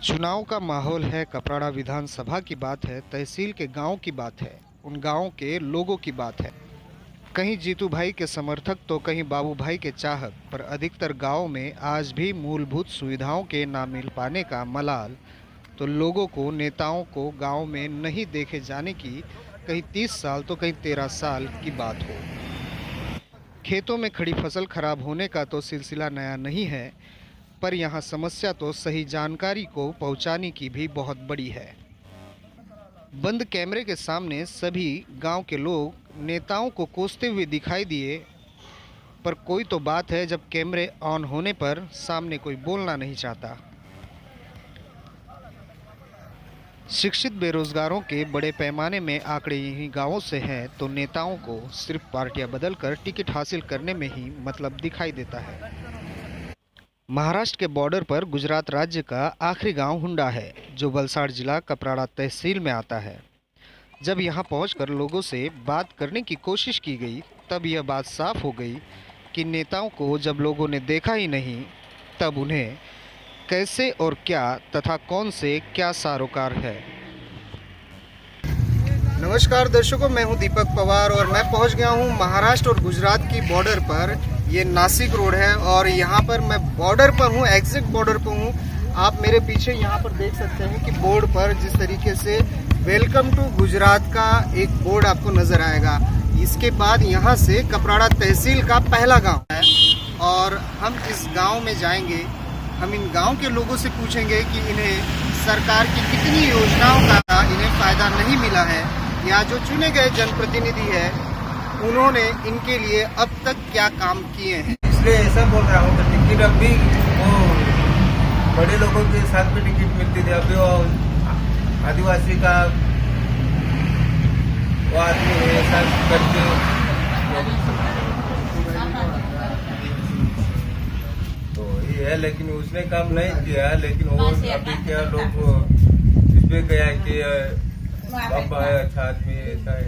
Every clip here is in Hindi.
चुनाव का माहौल है। कपराड़ा विधानसभा की बात है, तहसील के गांव की बात है, उन गांव के लोगों की बात है। कहीं जीतू भाई के समर्थक तो कहीं बाबू भाई के चाहक, पर अधिकतर गांव में आज भी मूलभूत सुविधाओं के ना मिल पाने का मलाल तो लोगों को, नेताओं को गांव में नहीं देखे जाने की कहीं 30 साल तो कहीं 13 साल की बात हो। खेतों में खड़ी फसल खराब होने का तो सिलसिला नया नहीं है, पर यहाँ समस्या तो सही जानकारी को पहुँचाने की भी बहुत बड़ी है। बंद कैमरे के सामने सभी गांव के लोग नेताओं को कोसते हुए दिखाई दिए, पर कोई तो बात है जब कैमरे ऑन होने पर सामने कोई बोलना नहीं चाहता। शिक्षित बेरोजगारों के बड़े पैमाने में आंकड़े यही गांवों से हैं, तो नेताओं को सिर्फ पार्टियां बदलकर टिकट हासिल करने में ही मतलब दिखाई देता है। महाराष्ट्र के बॉर्डर पर गुजरात राज्य का आखिरी गांव हुंडा है, जो वलसाड़ जिला कपराड़ा तहसील में आता है। जब यहां पहुंचकर लोगों से बात करने की कोशिश की गई, तब यह बात साफ हो गई कि नेताओं को जब लोगों ने देखा ही नहीं, तब उन्हें कैसे और क्या तथा कौन से क्या सरोकार है। नमस्कार दर्शकों, मैं हूं दीपक पवार और मैं पहुंच गया हूं महाराष्ट्र और गुजरात की बॉर्डर पर। ये नासिक रोड है और यहाँ पर मैं बॉर्डर पर हूँ, एग्जैक्ट बॉर्डर पर हूँ। आप मेरे पीछे यहाँ पर देख सकते हैं कि बोर्ड पर जिस तरीके से वेलकम टू गुजरात का एक बोर्ड आपको नजर आएगा। इसके बाद यहाँ से कपराड़ा तहसील का पहला गांव है और हम इस गांव में जाएंगे। हम इन गांव के लोगों से पूछेंगे कि इन्हें सरकार की कितनी योजनाओं का इन्हें फायदा नहीं मिला है, या जो चुने गए जनप्रतिनिधि है उन्होंने इनके लिए अब तक क्या काम किए हैं। इसलिए ऐसा बोल रहा हूँ कि टिकट अब भी वो बड़े लोगों के साथ भी टिकट मिलती थी, अभी वो आदिवासी का वो आदमी है ऐसा करके तो ये है, लेकिन उसने काम नहीं किया। लेकिन वो अभी क्या लोग इसमें गया कि अब अच्छा आदमी ऐसा है।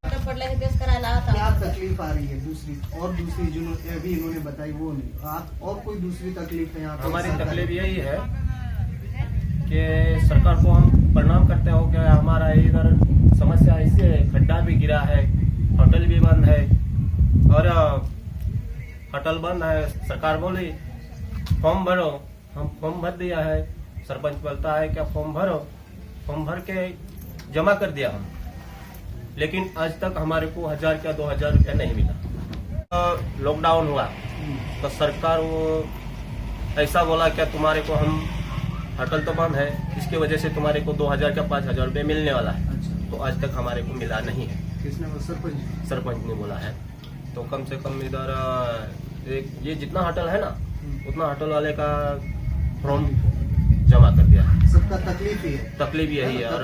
क्या तकलीफ आ रही है दूसरी जिन्होंने अभी इन्होंने बताई वो नहीं, आप और कोई दूसरी तकलीफ है यहाँ पे? हमारी तकलीफ यही है कि सरकार को हम प्रणाम करते हो कि हमारा इधर समस्या ऐसी है, खड्डा भी गिरा है, होटल भी बंद है और होटल बंद है। सरकार बोली फॉर्म भरो, हम फॉर्म भर दिया है। सरपंच बोलता है क्या फॉर्म भरो, फॉर्म भर के जमा कर दिया हम, लेकिन आज तक हमारे को 1000 या 2000 रुपया नहीं मिला। लॉकडाउन हुआ तो सरकार वो ऐसा बोला क्या तुम्हारे को हम होटल तो बंद है, इसकी वजह से तुम्हारे को 2000 या 5000 रुपये मिलने वाला है। तो आज तक हमारे को मिला नहीं है। किसने? सरपंच ने बोला है। तो कम से कम इधर ये जितना होटल है ना, उतना होटल वाले का फॉर्म जमा कर दिया है। सबका तकलीफ ही है, तकलीफ यही है और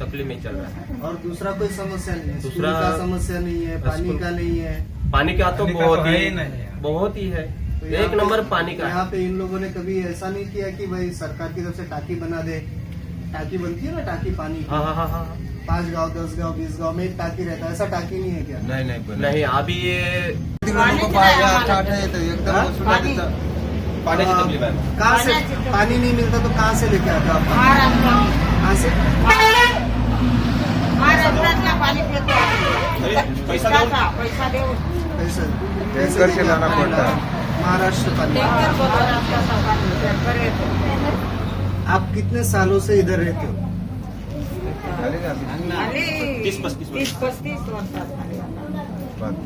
तकलीफ में चल रहा है। और दूसरा कोई समस्या नहीं है? दूसरा का समस्या नहीं है, पानी का नहीं है? पानी का तो बहुत ही है, तो एक नंबर पानी का यहाँ है। पे इन लोगों ने कभी ऐसा नहीं किया कि भाई सरकार की तरफ से टाकी बना दे? टाकी बनती है ना, टाकी पानी की। हाँ 5 गांव 10 गांव 20 गांव में एक टाकी रहता है, ऐसा टाकी नहीं है क्या? नहीं अभी ये लोगों को तो एकदम पानी की तकलीफ है। कहाँ से पानी नहीं मिलता तो कहाँ से लेके आता आप? कहाँ से? टैंकर से लाना पड़ता है। महाराष्ट्र पानी। आप कितने सालों से इधर रहते हो? 30-35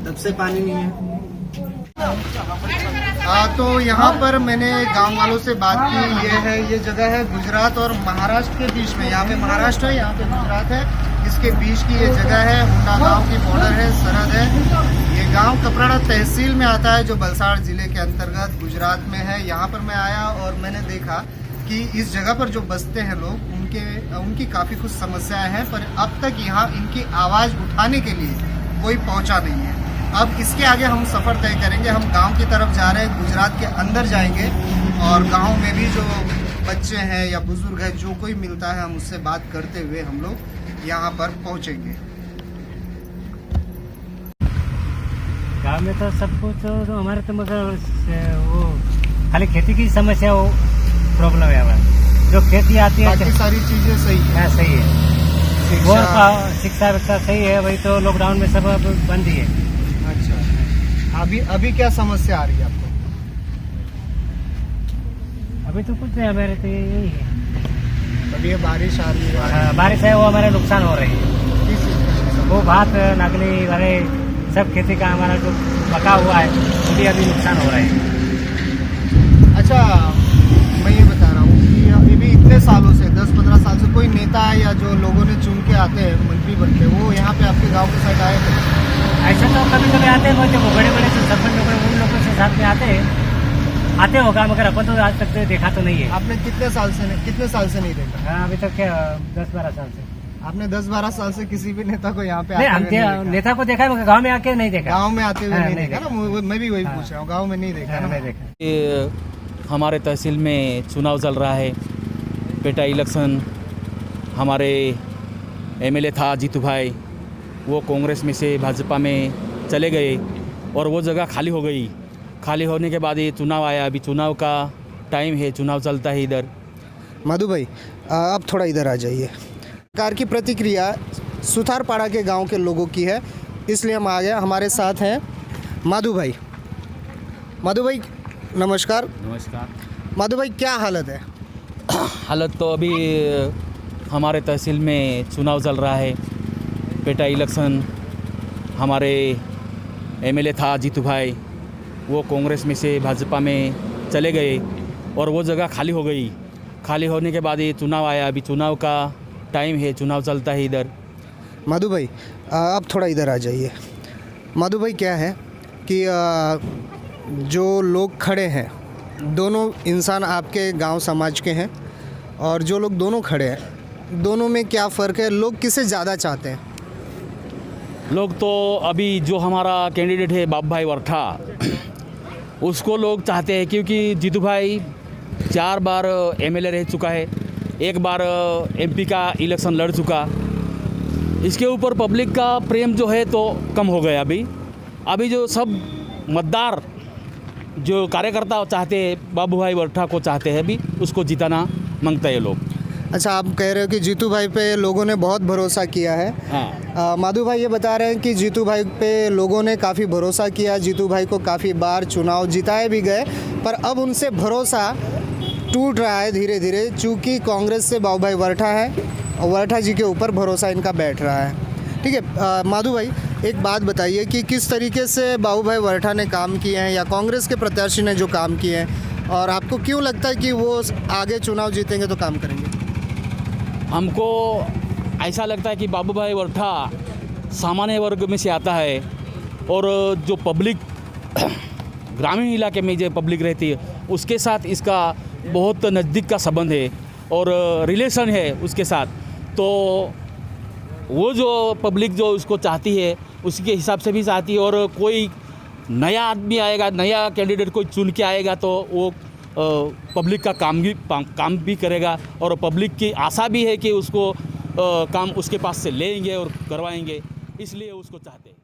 तब से पानी नहीं है। तो यहाँ पर मैंने गांव वालों से बात की। ये जगह है गुजरात और महाराष्ट्र के बीच में। यहाँ पे महाराष्ट्र है, यहाँ पे गुजरात है, इसके बीच की ये जगह है। हुंडा गांव की बॉर्डर है, सरहद है। ये गांव कपराड़ा तहसील में आता है, जो वलसाड़ जिले के अंतर्गत गुजरात में है। यहाँ पर मैं आया और मैंने देखा कि इस जगह पर जो बसते हैं लोग, उनकी काफी कुछ समस्याएं हैं, पर अब तक यहाँ इनकी आवाज उठाने के लिए कोई पहुंचा नहीं है। अब इसके आगे हम सफर तय करेंगे। हम गांव की तरफ जा रहे हैं, गुजरात के अंदर जाएंगे और गांव में भी जो बच्चे हैं या बुजुर्ग हैं, जो कोई मिलता है, हम उससे बात करते हुए हम लोग यहाँ पर पहुंचेंगे। गांव में तो सब कुछ तो हमारे तो मगर वो खाली खेती की समस्या, वो प्रॉब्लम है हमारा। जो खेती आती है बाकी सारी चीजें सही है। हाँ, सही है। शिक्षा- और शिक्षा विक्षा सही है, वही तो लॉकडाउन में सब अब बंद ही है। अच्छा, अभी क्या समस्या आ रही है आपको? अभी तो कुछ नहीं, हमारे तो यही है। अभी ये बारिश आ रही है, हाँ, बारिश है वो हमारे नुकसान हो रही है। किस चीज़ का नुकसान? वो भात नकली भरे सब खेती का हमारा जो पका हुआ है वो भी अभी नुकसान हो रहा है। अच्छा, मैं ये बता रहा हूँ कि अभी इतने सालों से 10-15 साल से कोई नेता या जो लोगों ने चुन के आते हैं मंत्री बन के, वो यहाँ पे आपके गांव के साइड आए थे? ऐसा तो कभी कभी आते हैं, जो बड़े बड़े जो सरपंच लोग हैं उन लोगों से साथ में आते होगा, मगर अपन तो आज तक तो देखा तो नहीं है। आपने कितने साल से नहीं देखा? हाँ, अभी तक क्या 10-12 साल से आपने 10-12 साल से किसी भी नेता को यहाँ पे नहीं, आते हम हुए नहीं देखा? नेता को देखा है मगर गाँव में आके नहीं देखा। गांव में आते हुए हाँ, नहीं नहीं देखा ना, मैं भी वही पूछ रहा हूँ, गांव में नहीं देखा हाँ, ना। नहीं देखा। ये हमारे तहसील में चुनाव चल रहा है, पेटा इलेक्शन। हमारे एमएलए था जीतू भाई, वो कांग्रेस में से भाजपा में चले गए और वो जगह खाली हो गई। खाली होने के बाद ये चुनाव आया, अभी चुनाव का टाइम है, चुनाव चलता है इधर। मधु भाई, आप थोड़ा इधर आ जाइए। सरकार की प्रतिक्रिया सुथारपाड़ा के गांव के लोगों की है, इसलिए हम आ गए। हमारे साथ हैं मधु भाई। मधु भाई नमस्कार। नमस्कार। मधु भाई, क्या हालत है? हालत तो अभी हमारे तहसील में चुनाव चल रहा है, पेटा इलेक्शन। हमारे एमएलए था जीतू भाई, वो कांग्रेस में से भाजपा में चले गए और वो जगह खाली हो गई। खाली होने के बाद ये चुनाव आया, अभी चुनाव का टाइम है, चुनाव चलता है इधर। मधु भाई, आप थोड़ा इधर आ जाइए। मधु भाई, क्या है कि जो लोग खड़े हैं, दोनों इंसान आपके गांव समाज के हैं, और जो लोग दोनों खड़े हैं, दोनों में क्या फ़र्क है? लोग किसे ज़्यादा चाहते हैं? लोग तो अभी जो हमारा कैंडिडेट है बाबू भाई वरठा, उसको लोग चाहते हैं, क्योंकि जीतू भाई 4 बार एमएलए रह चुका है, 1 बार एमपी का इलेक्शन लड़ चुका। इसके ऊपर पब्लिक का प्रेम जो है तो कम हो गया। अभी जो सब मतदार जो कार्यकर्ता चाहते हैं, बाबू भाई वरठा को चाहते हैं, अभी उसको जिताना मांगते हैं लोग। अच्छा, आप कह रहे हो कि जीतू भाई पे लोगों ने बहुत भरोसा किया है। हाँ, माधु भाई ये बता रहे हैं कि जीतू भाई पे लोगों ने काफ़ी भरोसा किया, जीतू भाई को काफ़ी बार चुनाव जिताए भी गए, पर अब उनसे भरोसा टूट रहा है धीरे धीरे, चूँकि कांग्रेस से बाबू भाई वरठा है और वरठा जी के ऊपर भरोसा इनका बैठ रहा है। ठीक है माधु भाई, एक बात बताइए कि किस तरीके से बाबू भाई वरठा ने काम किए हैं या कांग्रेस के प्रत्याशी ने जो काम किए हैं, और आपको क्यों लगता है कि वो आगे चुनाव जीतेंगे तो काम करेंगे? हमको ऐसा लगता है कि बाबू भाई वरठा सामान्य वर्ग में से आता है, और जो पब्लिक ग्रामीण इलाके में जो पब्लिक रहती है उसके साथ इसका बहुत नज़दीक का संबंध है और रिलेशन है उसके साथ। तो वो जो पब्लिक जो उसको चाहती है उसके हिसाब से भी चाहती है, और कोई नया आदमी आएगा, नया कैंडिडेट कोई चुन के आएगा तो वो पब्लिक का काम भी करेगा, और पब्लिक की आशा भी है कि उसको काम उसके पास से लेंगे और करवाएंगे, इसलिए उसको चाहते हैं।